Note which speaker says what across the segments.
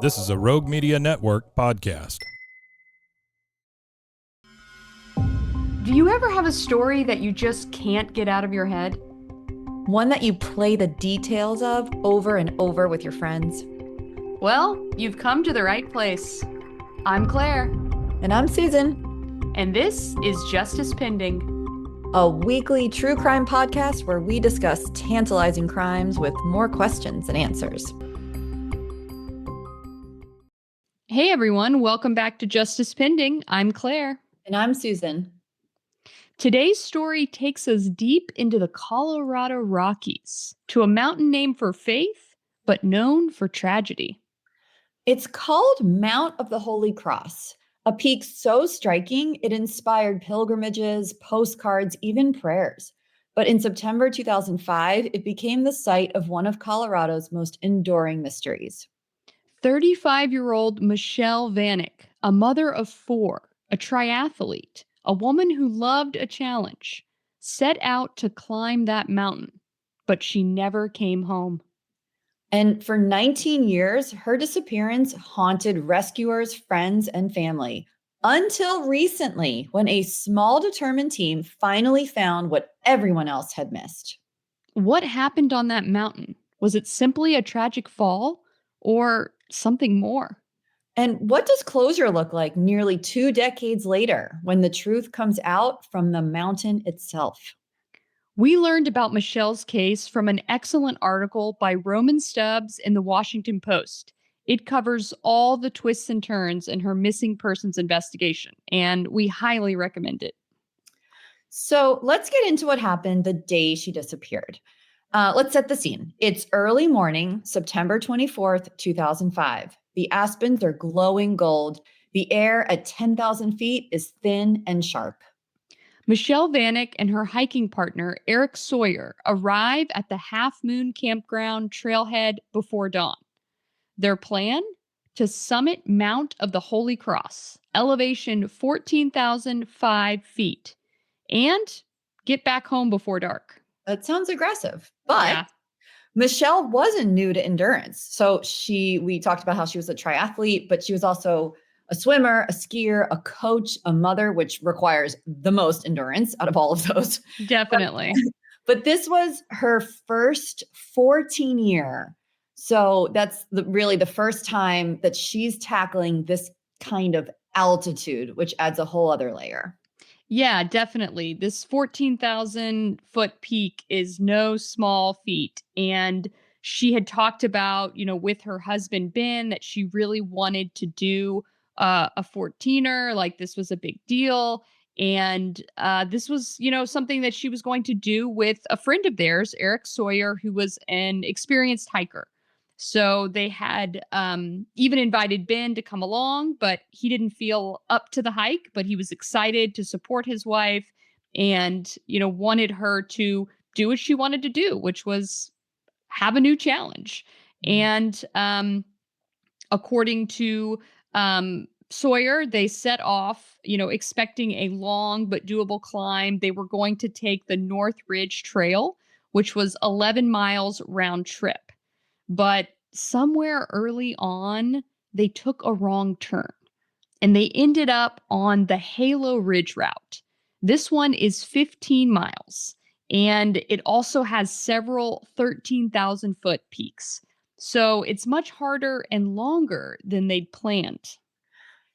Speaker 1: This is a Rogue Media Network podcast.
Speaker 2: Do you ever have a story that you just can't get out of your head?
Speaker 3: One that you play the details of over and over with your friends?
Speaker 2: Well, you've come to the right place. I'm Claire.
Speaker 3: And I'm Susan.
Speaker 2: And this is Justice Pending,
Speaker 3: a weekly true crime podcast where we discuss tantalizing crimes with more questions than answers.
Speaker 2: Hey everyone, welcome back to Justice Pending. I'm Claire.
Speaker 3: And I'm Susan.
Speaker 2: Today's story takes us deep into the Colorado Rockies, to a mountain named for faith, but known for tragedy.
Speaker 3: It's called Mount of the Holy Cross, a peak so striking it inspired pilgrimages, postcards, even prayers. But in September 2005, it became the site of one of Colorado's most enduring mysteries.
Speaker 2: 35-year-old Michelle Vanek, a mother of four, a triathlete, a woman who loved a challenge, set out to climb that mountain, but she never came home.
Speaker 3: And for 19 years, her disappearance haunted rescuers, friends, and family, until recently, when a small, determined team finally found what everyone else had missed.
Speaker 2: What happened on that mountain? Was it simply a tragic fall, or something more?
Speaker 3: And what does closure look like nearly 2 decades later when the truth comes out from the mountain itself?
Speaker 2: We learned about Michelle's case from an excellent article by Roman Stubbs in the Washington Post. It covers all the twists and turns in her missing persons investigation, and we highly recommend it.
Speaker 3: So let's get into what happened the day she disappeared. Let's set the scene. It's early morning, September 24th, 2005. The aspens are glowing gold. The air at 10,000 feet is thin and sharp.
Speaker 2: Michelle Vanek and her hiking partner, Eric Sawyer, arrive at the Half Moon Campground trailhead before dawn. Their plan? To summit Mount of the Holy Cross, elevation 14,005 feet, and get back home before dark.
Speaker 3: That sounds aggressive, but
Speaker 2: yeah.
Speaker 3: Michelle wasn't new to endurance. So we talked about how she was a triathlete, but she was also a swimmer, a skier, a coach, a mother, which requires the most endurance out of all of those.
Speaker 2: Definitely.
Speaker 3: But this was her first 14-year. So that's really the first time that she's tackling this kind of altitude, which adds a whole other layer.
Speaker 2: Yeah, definitely. This 14,000 foot peak is no small feat. And she had talked about, with her husband, Ben, that she really wanted to do a 14er, like this was a big deal. And this was, something that she was going to do with a friend of theirs, Eric Sawyer, who was an experienced hiker. So they had even invited Ben to come along, but he didn't feel up to the hike, but he was excited to support his wife and, wanted her to do what she wanted to do, which was have a new challenge. And according to Sawyer, they set off, expecting a long but doable climb. They were going to take the North Ridge Trail, which was 11 miles round trip. But somewhere early on, they took a wrong turn and they ended up on the Halo Ridge route. This one is 15 miles and it also has several 13,000 foot peaks. So it's much harder and longer than they'd planned.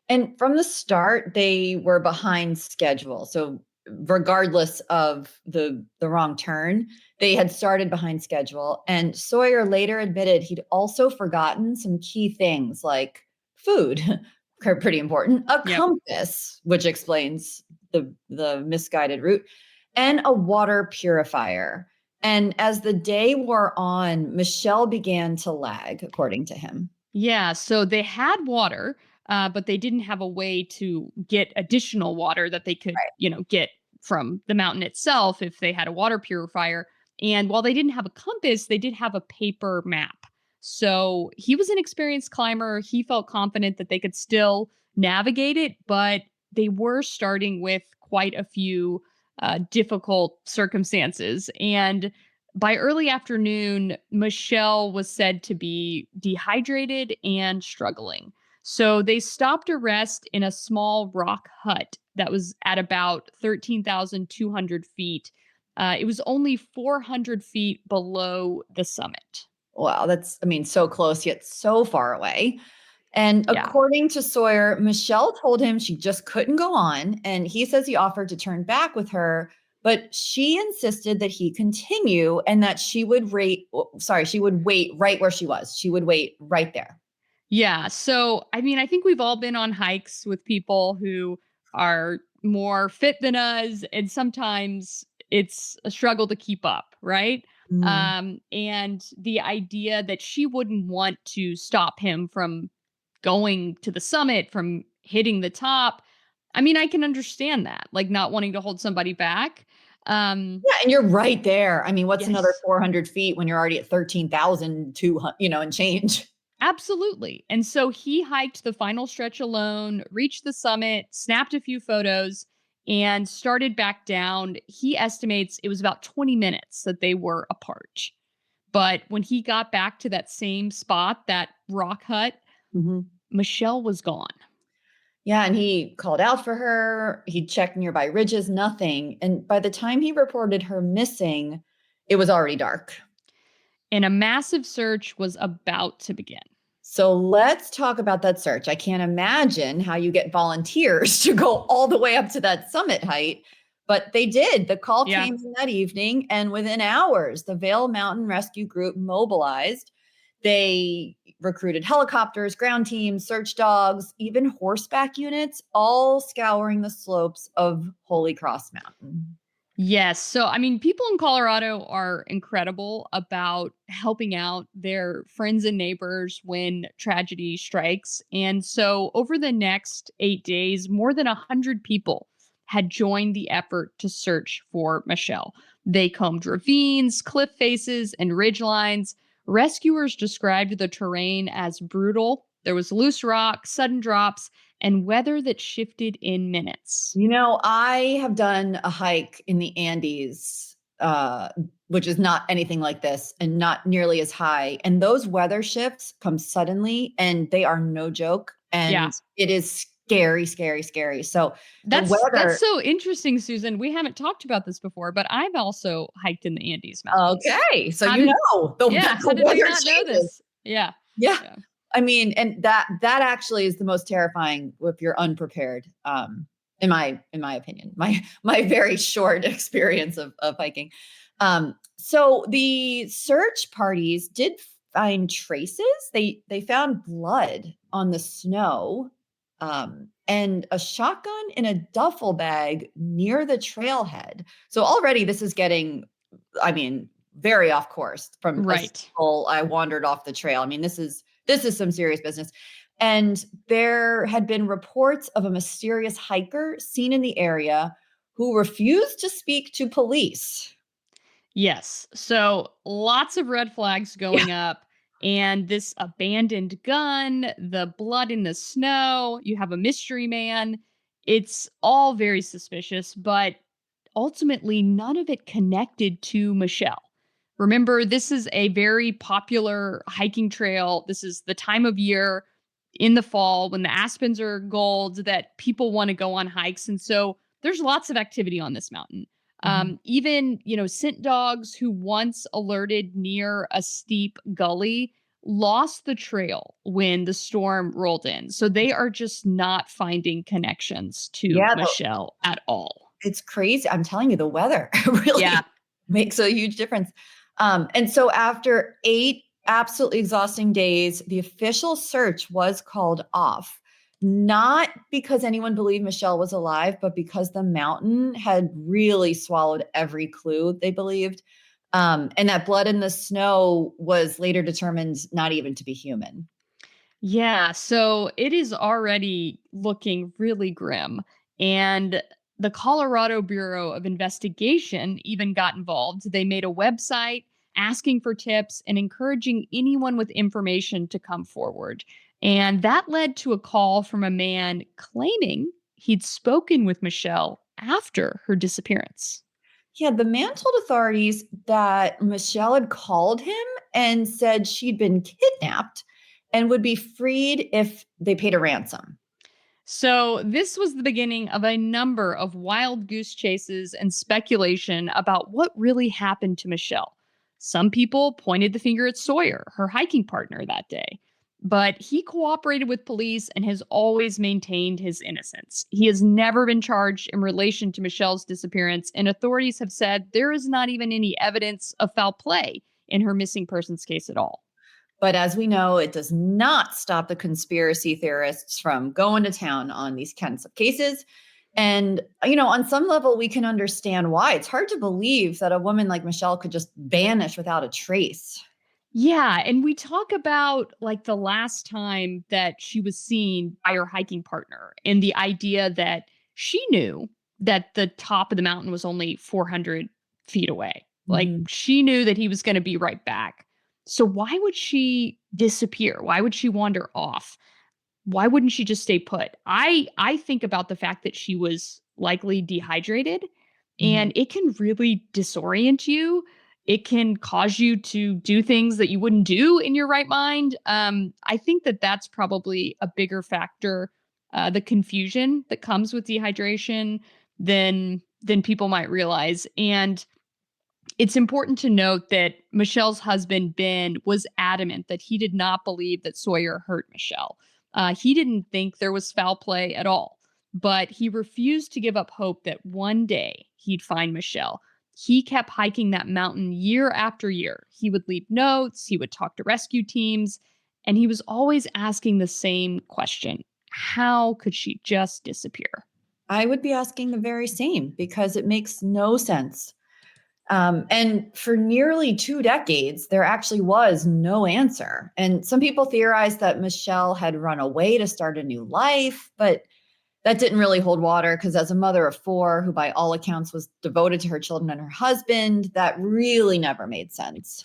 Speaker 3: And from the start, they were behind schedule. So regardless of the wrong turn, they had started behind schedule. And Sawyer later admitted he'd also forgotten some key things like food, pretty important, a compass, which explains the misguided route, and a water purifier. And as the day wore on, Michelle began to lag, according to him.
Speaker 2: Yeah, so they had water, but they didn't have a way to get additional water that they could, get from the mountain itself if they had a water purifier. And while they didn't have a compass, they did have a paper map. So he was an experienced climber. He felt confident that they could still navigate it, but they were starting with quite a few difficult circumstances. And By early afternoon, Michelle was said to be dehydrated and struggling. So they stopped to rest in a small rock hut that was at about 13,200 feet. It was only 400 feet below the summit.
Speaker 3: Wow, that's, I mean, so close yet so far away. And
Speaker 2: Yeah.
Speaker 3: according to Sawyer, Michelle told him she just couldn't go on. And he says he offered to turn back with her, but she insisted that he continue and that she would wait right where she was. She would wait right there.
Speaker 2: Yeah. So, I mean, I think we've all been on hikes with people who are more fit than us, and sometimes it's a struggle to keep up, right?
Speaker 3: Mm.
Speaker 2: And the idea that she wouldn't want to stop him from going to the summit, from hitting the top. I mean, I can understand that, like not wanting to hold somebody back. Um,
Speaker 3: Yeah, and you're right there. I mean, what's another
Speaker 2: yes.
Speaker 3: 400 feet when you're already at 13,200, and change?
Speaker 2: Absolutely. And so he hiked the final stretch alone, reached the summit, snapped a few photos, and started back down. He estimates it was about 20 minutes that they were apart. But when he got back to that same spot, that rock hut,
Speaker 3: Mhm.
Speaker 2: Michelle was gone.
Speaker 3: Yeah, and he called out for her. He checked nearby ridges, nothing. And by the time he reported her missing, it was already dark.
Speaker 2: And a massive search was about to begin.
Speaker 3: So let's talk about that search. I can't imagine how you get volunteers to go all the way up to that summit height, but they did. The call
Speaker 2: Yeah.
Speaker 3: came in that evening, and within hours, the Vail Mountain Rescue Group mobilized. They recruited helicopters, ground teams, search dogs, even horseback units, all scouring the slopes of Holy Cross Mountain.
Speaker 2: Yes. So, I mean, people in Colorado are incredible about helping out their friends and neighbors when tragedy strikes. And so, over the next 8 days, more than 100 people had joined the effort to search for Michelle. They combed ravines, cliff faces, and ridge lines. Rescuers described the terrain as brutal. There was loose rock, sudden drops, and weather that shifted in minutes.
Speaker 3: I have done a hike in the Andes, which is not anything like this and not nearly as high. And those weather shifts come suddenly and they are no joke.
Speaker 2: Yeah.
Speaker 3: And it is scary, scary, scary. So the
Speaker 2: That's
Speaker 3: weather,
Speaker 2: so interesting, Susan. We haven't talked about this before, but I've also hiked in the Andes Mountains.
Speaker 3: okay. So
Speaker 2: How did
Speaker 3: that
Speaker 2: Yeah, how
Speaker 3: the
Speaker 2: did we
Speaker 3: weather
Speaker 2: not know
Speaker 3: changes.
Speaker 2: this? Yeah.
Speaker 3: Yeah.
Speaker 2: Yeah.
Speaker 3: I mean, and that actually is the most terrifying if you're unprepared. In my opinion, my very short experience of hiking. So the search parties did find traces. They found blood on the snow, and a shotgun in a duffel bag near the trailhead. So already this is getting, I mean, very off course from a
Speaker 2: Right.
Speaker 3: simple, I wandered off the trail. I mean, this is some serious business. And there had been reports of a mysterious hiker seen in the area who refused to speak to police.
Speaker 2: Yes. So lots of red flags
Speaker 3: Yeah.
Speaker 2: going up, and this abandoned gun, the blood in the snow, you have a mystery man. It's all very suspicious, but ultimately none of it connected to Michelle. Remember, this is a very popular hiking trail. This is the time of year in the fall when the aspens are gold that people want to go on hikes. And so there's lots of activity on this mountain.
Speaker 3: Mhm.
Speaker 2: Even, scent dogs who once alerted near a steep gully lost the trail when the storm rolled in. So they are just not finding connections to
Speaker 3: Yeah,
Speaker 2: Michelle at all.
Speaker 3: it's crazy. I'm telling you, the weather
Speaker 2: Yeah.
Speaker 3: really makes a huge difference. And so after 8 absolutely exhausting days, the official search was called off. Not because anyone believed Michelle was alive, but because the mountain had really swallowed every clue they believed. And that blood in the snow was later determined not even to be human.
Speaker 2: Yeah, so it is already looking really grim. And the Colorado Bureau of Investigation even got involved. They made a website asking for tips and encouraging anyone with information to come forward. And that led to a call from a man claiming he'd spoken with Michelle after her disappearance.
Speaker 3: Yeah, the man told authorities that Michelle had called him and said she'd been kidnapped and would be freed if they paid a ransom.
Speaker 2: So, this was the beginning of a number of wild goose chases and speculation about what really happened to Michelle. Some people pointed the finger at Sawyer, her hiking partner that day, but he cooperated with police and has always maintained his innocence. He has never been charged in relation to Michelle's disappearance, and authorities have said there is not even any evidence of foul play in her missing persons case at all.
Speaker 3: But as we know, it does not stop the conspiracy theorists from going to town on these kinds of cases. And, on some level, we can understand why. It's hard to believe that a woman like Michelle could just vanish without a trace.
Speaker 2: Yeah, and we talk about like the last time that she was seen by her hiking partner and the idea that she knew that the top of the mountain was only 400 feet away. Like
Speaker 3: Mhm.
Speaker 2: she knew that he was going to be right back. So why would she disappear? Why would she wander off? Why wouldn't she just stay put? I think about the fact that she was likely dehydrated,
Speaker 3: Mhm.
Speaker 2: and it can really disorient you. It can cause you to do things that you wouldn't do in your right mind. I think that that's probably a bigger factor, the confusion that comes with dehydration than people might realize. And it's important to note that Michelle's husband, Ben, was adamant that he did not believe that Sawyer hurt Michelle. He didn't think there was foul play at all, but he refused to give up hope that one day he'd find Michelle. He kept hiking that mountain year after year. He would leave notes, he would talk to rescue teams, and he was always asking the same question: how could she just disappear?
Speaker 3: I would be asking the very same because it makes no sense. And for nearly 2 decades, there actually was no answer. And some people theorize that Michelle had run away to start a new life, but that didn't really hold water because, as a mother of four, who by all accounts was devoted to her children and her husband, that really never made sense.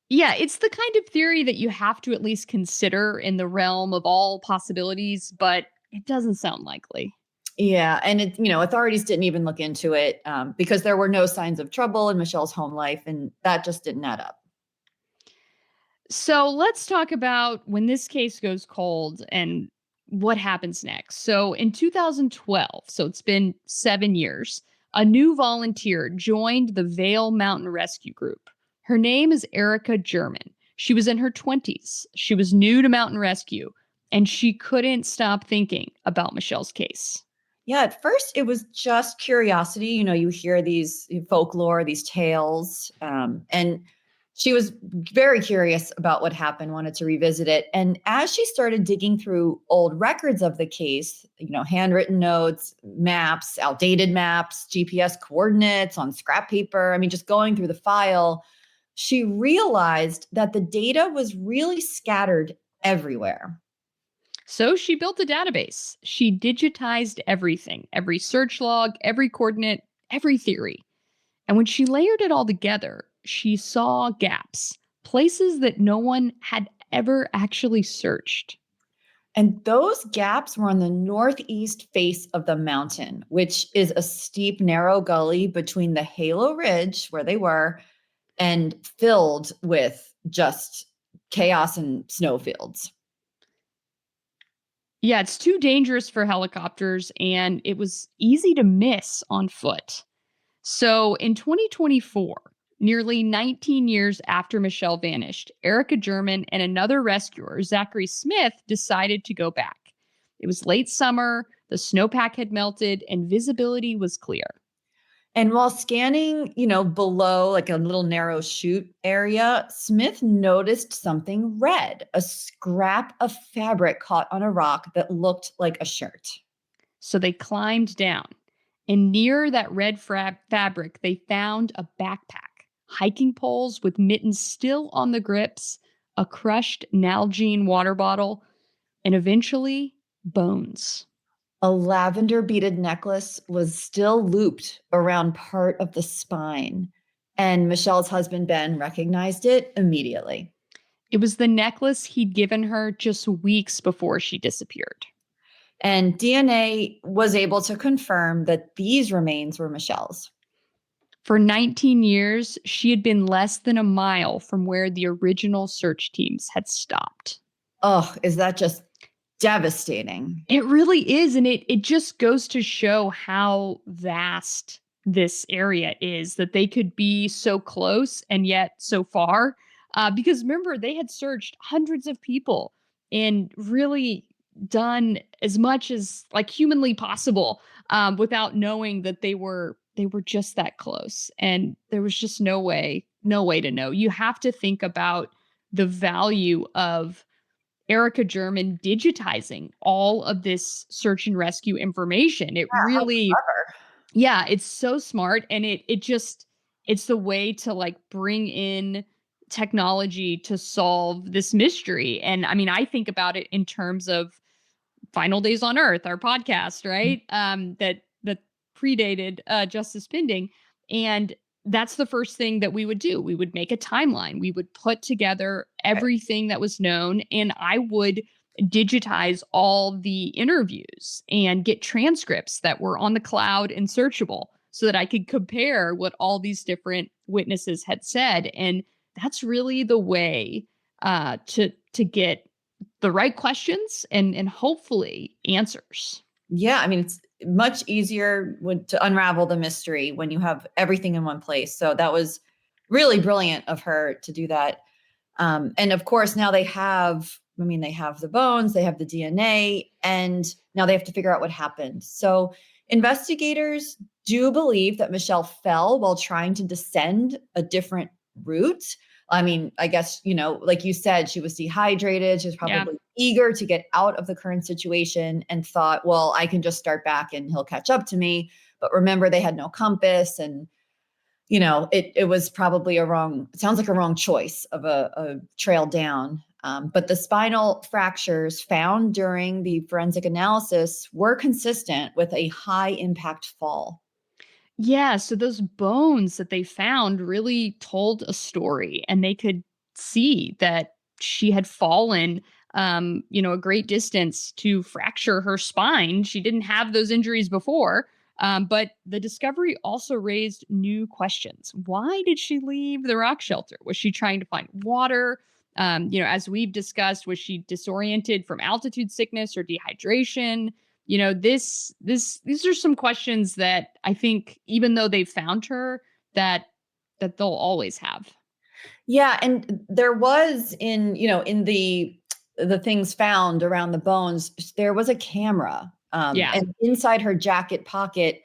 Speaker 2: Yeah, it's the kind of theory that you have to at least consider in the realm of all possibilities, but it doesn't sound likely.
Speaker 3: Yeah, and authorities didn't even look into it because there were no signs of trouble in Michelle's home life, and that just didn't add up.
Speaker 2: So let's talk about when this case goes cold and what happens next. So in 2012, so it's been 7 years, a new volunteer joined the Vale Mountain Rescue Group. Her name is Erica German. She was in her 20s. She was new to mountain rescue, and she couldn't stop thinking about Michelle's case.
Speaker 3: Yeah, at first it was just curiosity. You hear these folklore, these tales, and she was very curious about what happened, wanted to revisit it. And as she started digging through old records of the case, handwritten notes, maps, outdated maps, GPS coordinates on scrap paper, I mean, just going through the file, she realized that the data was really scattered everywhere.
Speaker 2: So she built a database. She digitized everything: every search log, every coordinate, every theory. And when she layered it all together, she saw gaps, places that no one had ever actually searched.
Speaker 3: And those gaps were on the northeast face of the mountain, which is a steep, narrow gully between the Halo Ridge, where they were, and filled with just chaos and snowfields.
Speaker 2: Yeah, it's too dangerous for helicopters, and it was easy to miss on foot. So in 2024, nearly 19 years after Michelle vanished, Erica German and another rescuer, Zachary Smith, decided to go back. It was late summer, the snowpack had melted, and visibility was clear.
Speaker 3: And while scanning, below like a little narrow chute area, Smith noticed something red, a scrap of fabric caught on a rock that looked like a shirt.
Speaker 2: So they climbed down, and near that red fabric, they found a backpack, hiking poles with mittens still on the grips, a crushed Nalgene water bottle, and eventually bones.
Speaker 3: A lavender beaded necklace was still looped around part of the spine, and Michelle's husband, Ben, recognized it immediately.
Speaker 2: It was the necklace he'd given her just weeks before she disappeared.
Speaker 3: And DNA was able to confirm that these remains were Michelle's.
Speaker 2: For 19 years, she had been less than a mile from where the original search teams had stopped.
Speaker 3: Oh, is that just devastating?
Speaker 2: It really is, and it just goes to show how vast this area is, that they could be so close and yet so far. Because remember, they had searched hundreds of people and really done as much as like humanly possible, without knowing that they were just that close, and there was just no way to know. You have to think about the value of Erica German digitizing all of this search and rescue information. It
Speaker 3: Yeah, how
Speaker 2: really,
Speaker 3: clever.
Speaker 2: yeah, it's so smart, and it just it's the way to like bring in technology to solve this mystery. And I mean, I think about it in terms of Final Days on Earth, our podcast, right? That predated Justice Pending, and that's the first thing that we would do. We would make a timeline. We would put together
Speaker 3: Right.
Speaker 2: everything that was known, and I would digitize all the interviews and get transcripts that were on the cloud and searchable so that I could compare what all these different witnesses had said. And that's really the way to get the right questions and hopefully answers.
Speaker 3: Yeah, I mean, it's much easier to unravel the mystery when you have everything in one place. So that was really brilliant of her to do that. And of course, now they have the bones, they have the DNA, and now they have to figure out what happened. So investigators do believe that Michelle fell while trying to descend a different route. I mean, I guess, like you said, she was dehydrated. She was
Speaker 2: Yeah.
Speaker 3: probably eager to get out of the current situation and thought, well, I can just start back and he'll catch up to me. But remember, they had no compass, and it was probably it sounds like a wrong choice of a trail down. But the spinal fractures found during the forensic analysis were consistent with a high impact fall.
Speaker 2: Yeah, so those bones that they found really told a story, and they could see that she had fallen a great distance to fracture her spine. She didn't have those injuries before. But the discovery also raised new questions. Why did she leave the rock shelter? Was she trying to find water? As we've discussed, was she disoriented from altitude sickness or dehydration? These are some questions that I think, even though they've found her, that they'll always have.
Speaker 3: Yeah, and there was in the things found around the bones, there was a camera.
Speaker 2: Yeah.
Speaker 3: And inside her jacket pocket,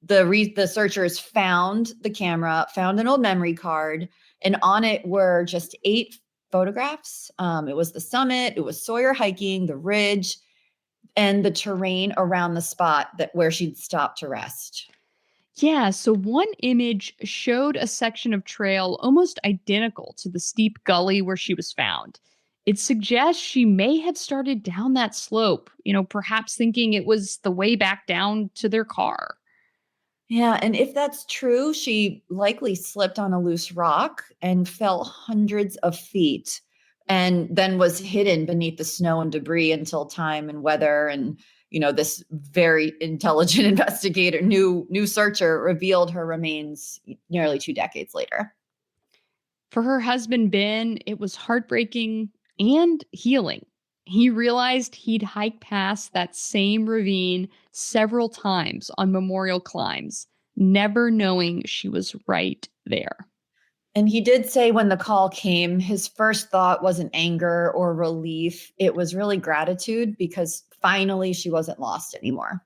Speaker 3: the searchers found the camera, found an old memory card, and on it were just 8 photographs. It was the summit, it was Sawyer hiking, the ridge, and the terrain around the spot where she'd stopped to rest.
Speaker 2: Yeah, so one image showed a section of trail almost identical to the steep gully where she was found. It suggests she may have started down that slope, perhaps thinking it was the way back down to their car.
Speaker 3: Yeah, and if that's true, she likely slipped on a loose rock and fell hundreds of feet and then was hidden beneath the snow and debris until time and weather and this very intelligent investigator, new searcher revealed her remains nearly 2 decades later.
Speaker 2: For her husband, Ben, it was heartbreaking and healing. He realized he'd hiked past that same ravine several times on memorial climbs, never knowing she was right there.
Speaker 3: And he did say when the call came, his first thought wasn't anger or relief. It was really gratitude because finally she wasn't lost anymore.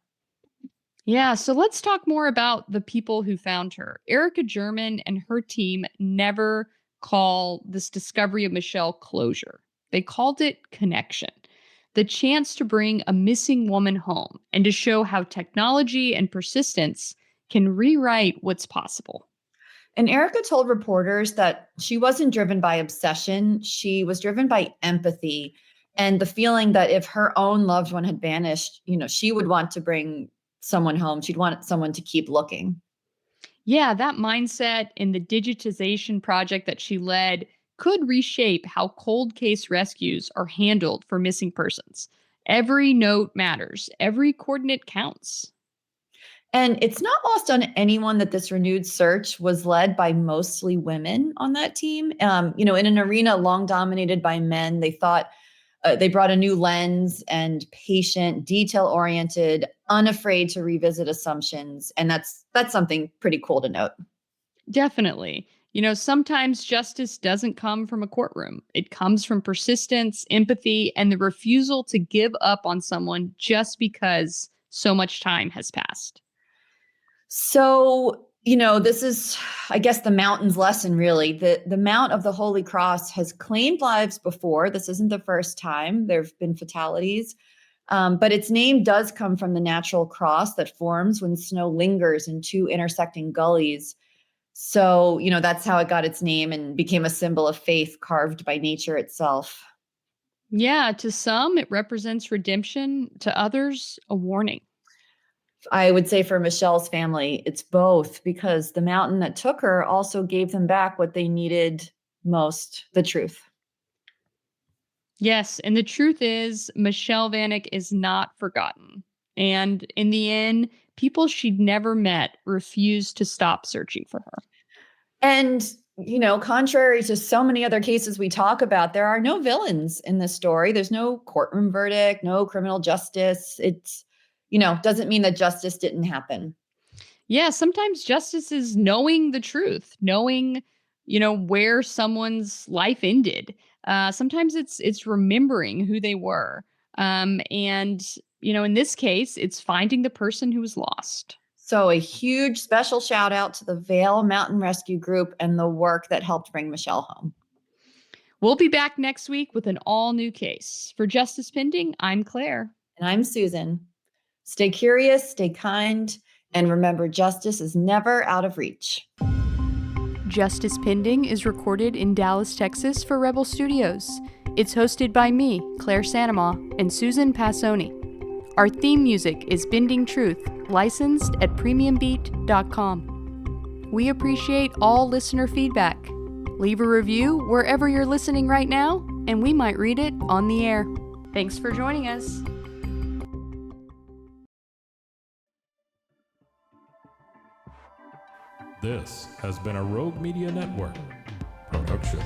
Speaker 2: Yeah, so let's talk more about the people who found her. Erica German and her team never call this discovery of Michelle closure. They called it connection, the chance to bring a missing woman home and to show how technology and persistence can rewrite what's possible.
Speaker 3: And Erica told reporters that she wasn't driven by obsession. She was driven by empathy and the feeling that if her own loved one had vanished, she would want to bring someone home. She'd want someone to keep looking.
Speaker 2: Yeah, that mindset and the digitization project that she led could reshape how cold case rescues are handled for missing persons. Every note matters, every coordinate counts.
Speaker 3: And it's not lost on anyone that this renewed search was led by mostly women on that team. In an arena long dominated by men, they thought they brought a new lens and patient, detail-oriented, unafraid to revisit assumptions. And that's something pretty cool to note.
Speaker 2: Definitely. Sometimes justice doesn't come from a courtroom. It comes from persistence, empathy, and the refusal to give up on someone just because so much time has passed.
Speaker 3: So, this is, I guess, the mountain's lesson, really. The Mount of the Holy Cross has claimed lives before. This isn't the first time. There have been fatalities. But its name does come from the natural cross that forms when snow lingers in two intersecting gullies. So, that's how it got its name and became a symbol of faith carved by nature itself.
Speaker 2: Yeah, to some, it represents redemption. To others, a warning.
Speaker 3: I would say for Michelle's family, it's both, because the mountain that took her also gave them back what they needed most, the truth.
Speaker 2: Yes, and the truth is, Michelle Vanek is not forgotten. And in the end, people she'd never met refused to stop searching for her.
Speaker 3: And, contrary to so many other cases we talk about, there are no villains in this story. There's no courtroom verdict, no criminal justice. It's, doesn't mean that justice didn't happen.
Speaker 2: Yeah, sometimes justice is knowing the truth, knowing, where someone's life ended. Sometimes it's remembering who they were. And in this case, it's finding the person who was lost.
Speaker 3: So a huge special shout out to the Vale Mountain Rescue Group and the work that helped bring Michelle home.
Speaker 2: We'll be back next week with an all new case. For Justice Pending, I'm Claire.
Speaker 3: And I'm Susan. Stay curious, stay kind, and remember, justice is never out of reach.
Speaker 2: Justice Pending is recorded in Dallas, Texas for Rebel Studios. It's hosted by me, Claire Sanamaw, and Susan Passoni. Our theme music is Bending Truth, licensed at premiumbeat.com. We appreciate all listener feedback. Leave a review wherever you're listening right now, and we might read it on the air. Thanks for joining us.
Speaker 1: This has been a Rogue Media Network production.